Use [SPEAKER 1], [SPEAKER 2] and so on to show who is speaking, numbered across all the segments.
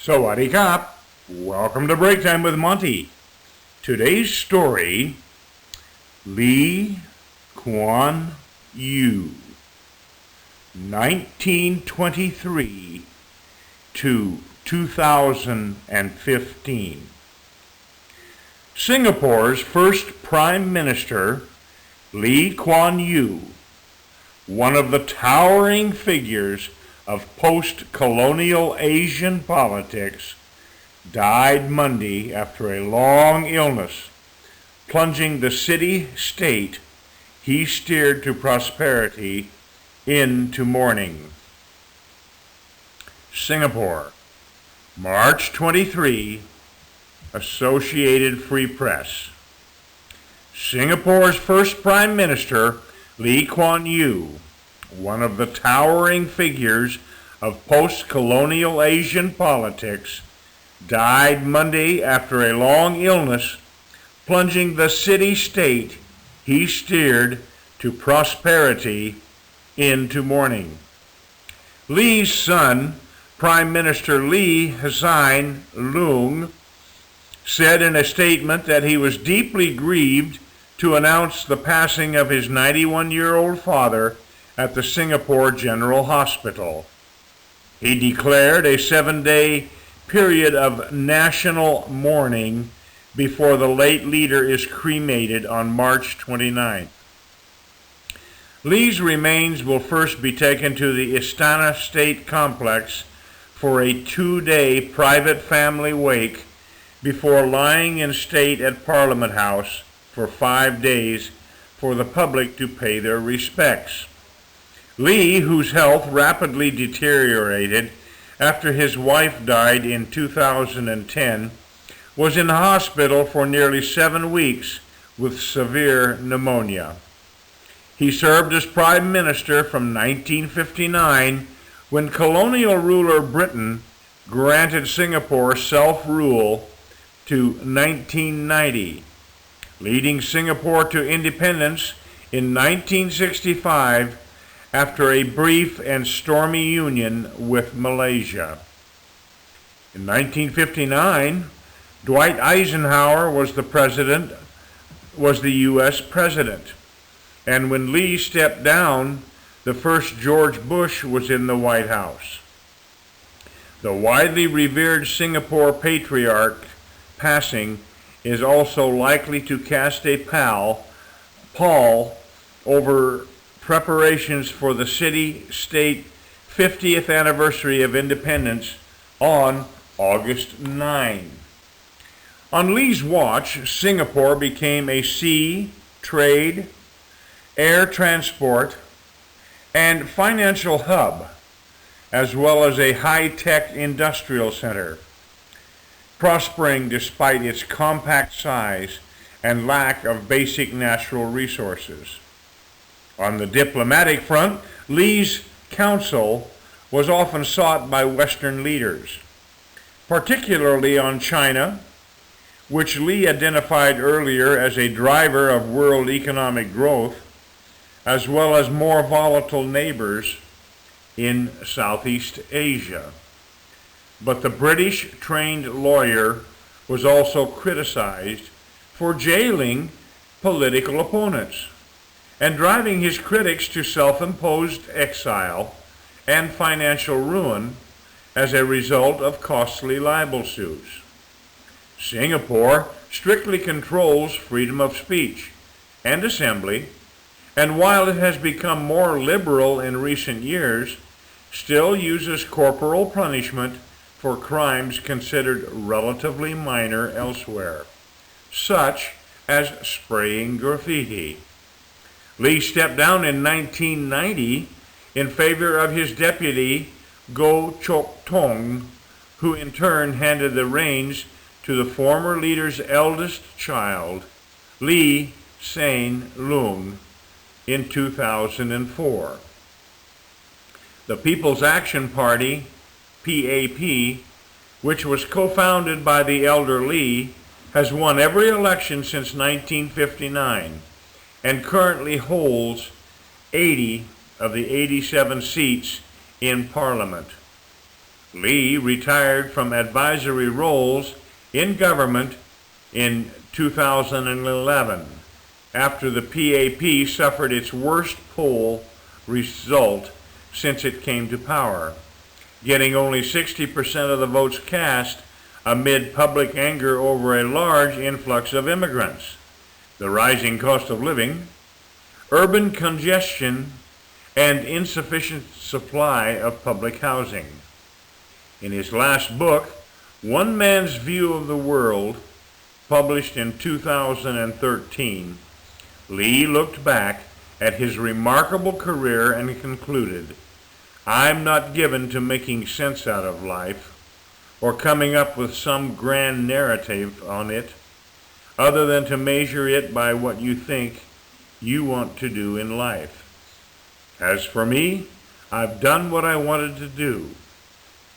[SPEAKER 1] Sawadee Kap. Welcome to Break Time with Monte. Today's story, Kuan Yew, 1923 to 2015. Singapore's first Prime Minister, Kuan Yew, one of the towering figures of post-colonial Asian politics, died Monday after a long illness, plunging the city-state he steered to prosperity into mourning. Singapore, March 23, Associated Free Press. Singapore's first Prime Minister, Kuan Yew, one of the towering figures of post-colonial Asian politics, died Monday after a long illness, plunging the city-state he steered to prosperity into mourning. Lee's son, Prime Minister Lee Hsien Loong, said in a statement that he was deeply grieved to announce the passing of his 91-year-old father at the Singapore General Hospital. He declared a 7-day period of national mourning before the late leader is cremated on March 29th. Lee's remains will first be taken to the Istana State Complex for a 2-day private family wake before lying in state at Parliament House for 5 days for the public to pay their respects. Lee, whose health rapidly deteriorated after his wife died in 2010, was in the hospital for nearly 7 weeks with severe pneumonia. He served as Prime Minister from 1959 when colonial ruler Britain granted Singapore self-rule to 1990, leading Singapore to independence in 1965 after a brief and stormy union with Malaysia. In 1959, Dwight Eisenhower was the U.S. president, and when Lee stepped down, the first George Bush was in the White House. The widely revered Singapore patriarch passing is also likely to cast a pall over preparations for the city-state 50th anniversary of independence on August 9. On Lee's watch, Singapore became a sea, trade, air transport, and financial hub, as well as a high-tech industrial center, prospering despite its compact size and lack of basic natural resources. On the diplomatic front, Lee's counsel was often sought by Western leaders, particularly on China, which Lee identified earlier as a driver of world economic growth, as well as more volatile neighbors in Southeast Asia. But the British-trained lawyer was also criticized for jailing political opponents and driving his critics to self-imposed exile and financial ruin as a result of costly libel suits. Singapore strictly controls freedom of speech and assembly, and while it has become more liberal in recent years, still uses corporal punishment for crimes considered relatively minor elsewhere, such as spraying graffiti. Lee stepped down in 1990 in favor of his deputy, Goh Chok Tong, who in turn handed the reins to the former leader's eldest child, Lee Hsien Loong, in 2004. The People's Action Party, PAP, which was co-founded by the elder Lee, has won every election since 1959 and currently holds 80 of the 87 seats in Parliament. Lee retired from advisory roles in government in 2011 after the PAP suffered its worst poll result since it came to power, getting only 60% of the votes cast amid public anger over a large influx of immigrants, the rising cost of living, urban congestion, and insufficient supply of public housing. In his last book, One Man's View of the World, published in 2013, Lee looked back at his remarkable career and concluded, "I'm not given to making sense out of life or coming up with some grand narrative on it, other than to measure it by what you think you want to do in life. As for me, I've done what I wanted to do.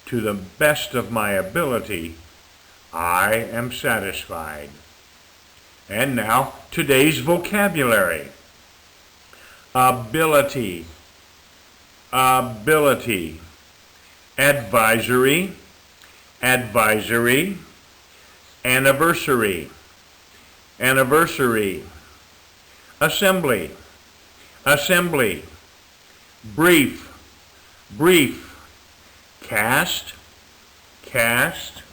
[SPEAKER 1] To the best of my ability, I am satisfied." And now, today's vocabulary. Ability, ability. Advisory, advisory. Anniversary, anniversary. Assembly, assembly. Brief, brief. Cast, cast.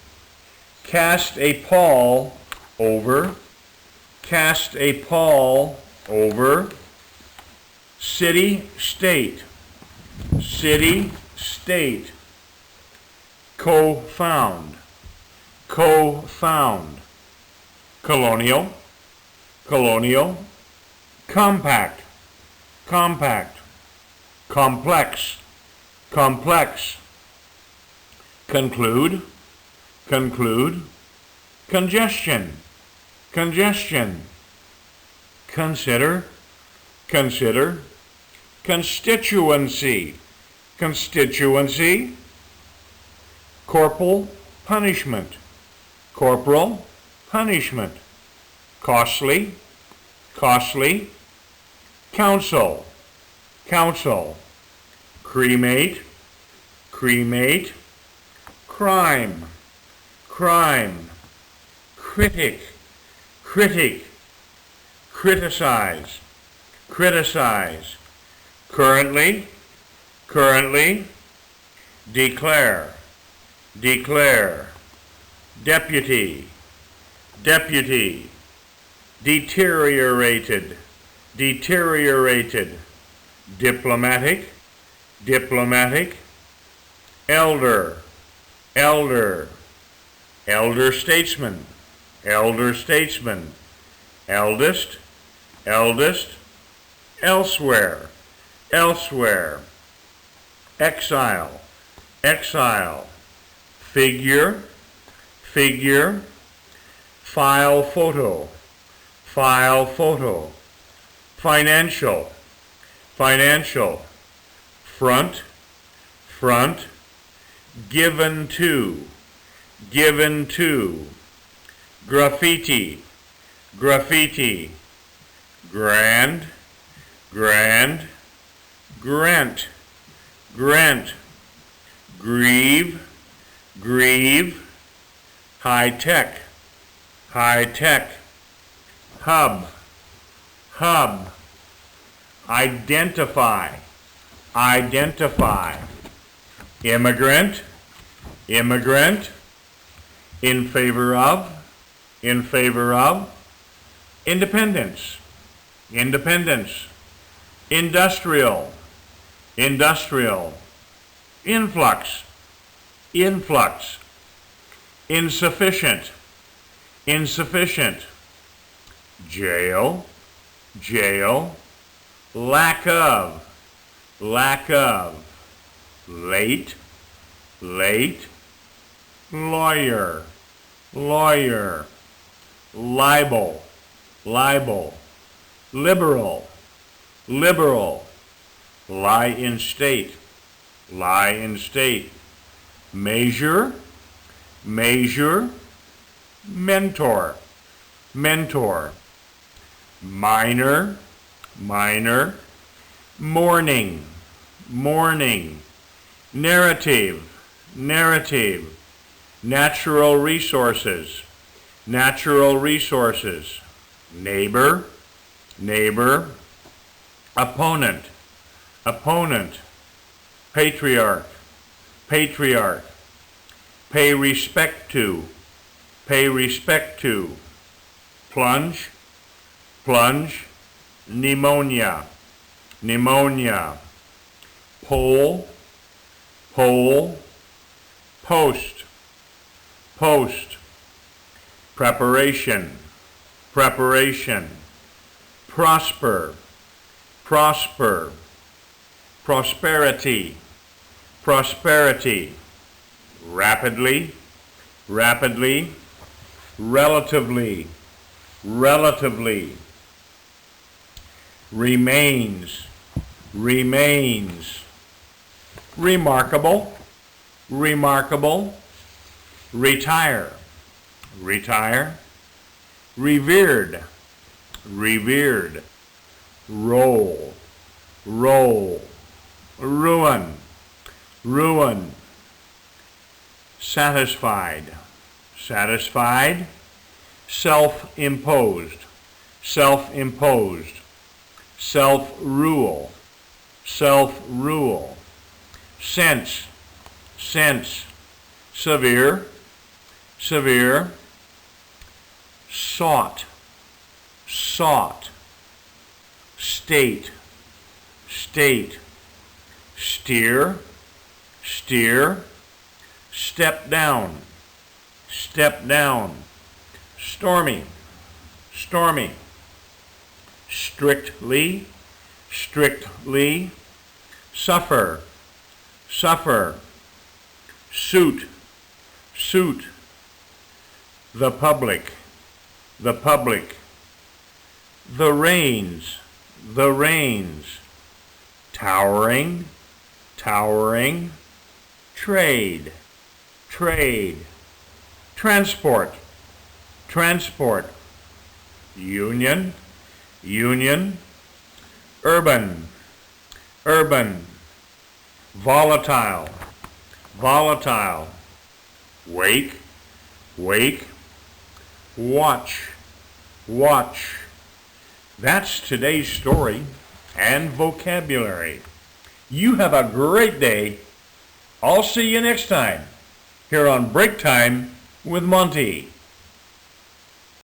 [SPEAKER 1] Cast a pall over, cast a pall over. City, state, city, state. Co-found, co-found. Colonial, colonial. Compact, compact. Complex, complex. Conclude, conclude. Congestion, congestion. Consider, consider. Constituency, constituency. Corporal punishment, corporal punishment. Costly, costly. Council, council. Cremate, cremate. Crime, crime. Critic, critic. Criticize, criticize. Currently, currently. Declare, declare. Deputy, deputy. Deteriorated, deteriorated. Diplomatic, diplomatic. Elder, elder. Elder statesman, elder statesman. Eldest, eldest. Elsewhere, elsewhere. Exile, exile. Figure, figure. File photo, file photo. Financial, financial. Front, front. Given to, given to. Graffiti, graffiti. Grand, grand. Grant, grant. Grieve, grieve. High tech, high tech. Hub, hub. Identify, identify. Immigrant, immigrant. In favor of, in favor of. Independence, independence. Industrial, industrial. Influx, influx. Insufficient, insufficient. Jail, jail. Lack of, lack of. Late, late. Lawyer, lawyer. Libel, libel. Liberal, liberal. Lie in state, lie in state. Measure, measure. Mentor, mentor. Minor, minor. Morning, morning. Narrative, narrative, natural resources, natural resources, neighbor, neighbor, opponent, opponent, patriarch, patriarch, pay respect to, pay respect to, plunge, plunge, pneumonia, pneumonia, pole, pole, post, post, preparation, preparation, prosper, prosper, prosperity, prosperity, rapidly, rapidly, relatively, relatively, remains, remains, remarkable, remarkable, retire, retire, revered, revered, roll, roll, ruin, ruin, satisfied, satisfied, self-imposed, self-imposed, self-rule, self-rule, sense, sense, severe, severe, sought, sought, state, state, steer, steer, step down, step down, stormy, stormy, strictly, strictly, suffer, suffer, suit, suit, the public, the public, the reins, the reins, towering, towering, trade, trade, transport, transport, union, union, urban, urban, volatile, volatile, wake, wake, watch, watch. That's today's story and vocabulary. You have a great day. I'll see you next time here on Break Time with Monte.